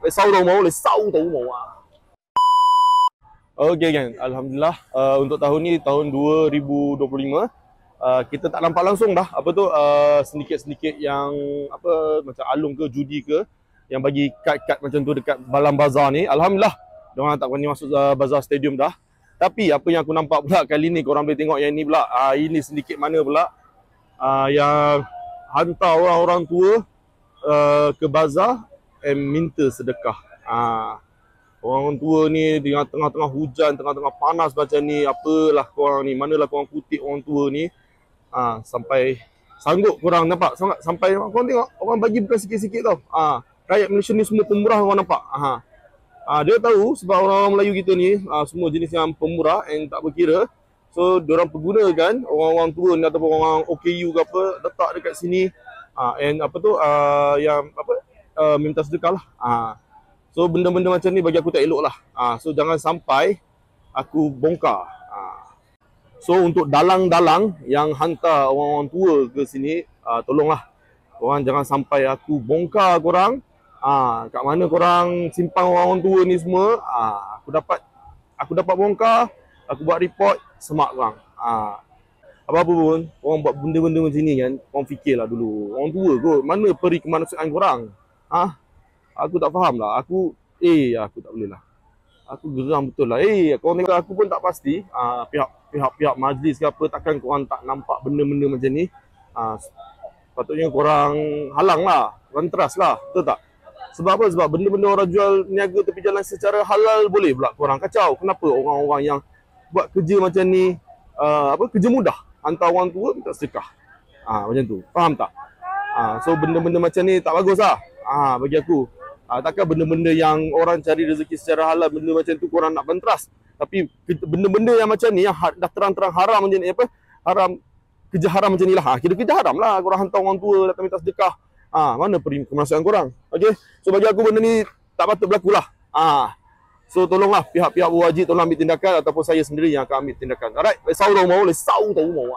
lesau tau mau, lesau tau mau. Okey kan, alhamdulillah untuk tahun ni tahun 2025 kita tak nampak langsung dah apa tu sedikit-sedikit yang apa macam alung ke judi ke yang bagi kad-kad macam tu dekat Balam Bazar ni. Alhamdulillah diorang tak berani masuk Bazar Stadium dah. Tapi apa yang aku nampak pula kali ni, korang boleh tengok yang ni pula. Ini sedikit mana pula yang hantar orang-orang tua ke bazar and minta sedekah. Orang tua ni dengan tengah-tengah hujan, tengah-tengah panas macam ni, apalah korang ni, manalah korang kutip orang tua ni. Sampai sanggup korang nampak, sampai korang tengok orang bagi bukan sikit-sikit tau. Rakyat Malaysia ni semua pemurah, korang nampak. Dia tahu sebab orang-orang Melayu kita ni semua jenis yang pemurah yang tak berkira. So diorang pergunakan orang-orang tua ni ataupun orang OKU ke apa letak dekat sini and apa tu yang apa minta sedekah lah. So benda-benda macam ni bagi aku tak elok lah. So jangan sampai aku bongkar. So untuk dalang-dalang yang hantar orang-orang tua ke sini, tolonglah korang jangan sampai aku bongkar korang. Kat mana korang simpan orang tua ni semua, aku dapat bongkar, aku buat report, semak korang. Apa-apa pun, korang buat benda-benda macam ni kan, korang fikirlah dulu. Orang tua kot, mana peri kemanusiaan korang? Aku tak faham lah, aku tak boleh lah. Aku geram betul lah. Korang tengok aku pun tak pasti, pihak majlis ke apa, takkan korang tak nampak benda-benda macam ni. Patutnya korang halang lah, korang trust lah, betul tak? Sebab apa? Sebab benda-benda orang jual niaga tepi jalan secara halal boleh pula korang kacau. Kenapa orang-orang yang buat kerja macam ni, kerja mudah, hantar orang tua minta sedekah. Macam tu. Faham tak? So benda-benda macam ni tak bagus lah bagi aku. Takkan benda-benda yang orang cari rezeki secara halal, benda macam tu korang nak bantras. Tapi benda-benda yang macam ni, yang dah terang-terang haram macam ni, kerja haram macam ni lah. Kira kerja haram lah korang hantar orang tua datang minta sedekah. Mana kemanusiaan korang? Okay? So bagi aku benda ni tak patut berlaku lah. So tolonglah pihak-pihak berwajib tolong ambil tindakan ataupun saya sendiri yang akan ambil tindakan. Alright, lesau tau mau, lesau tau mau.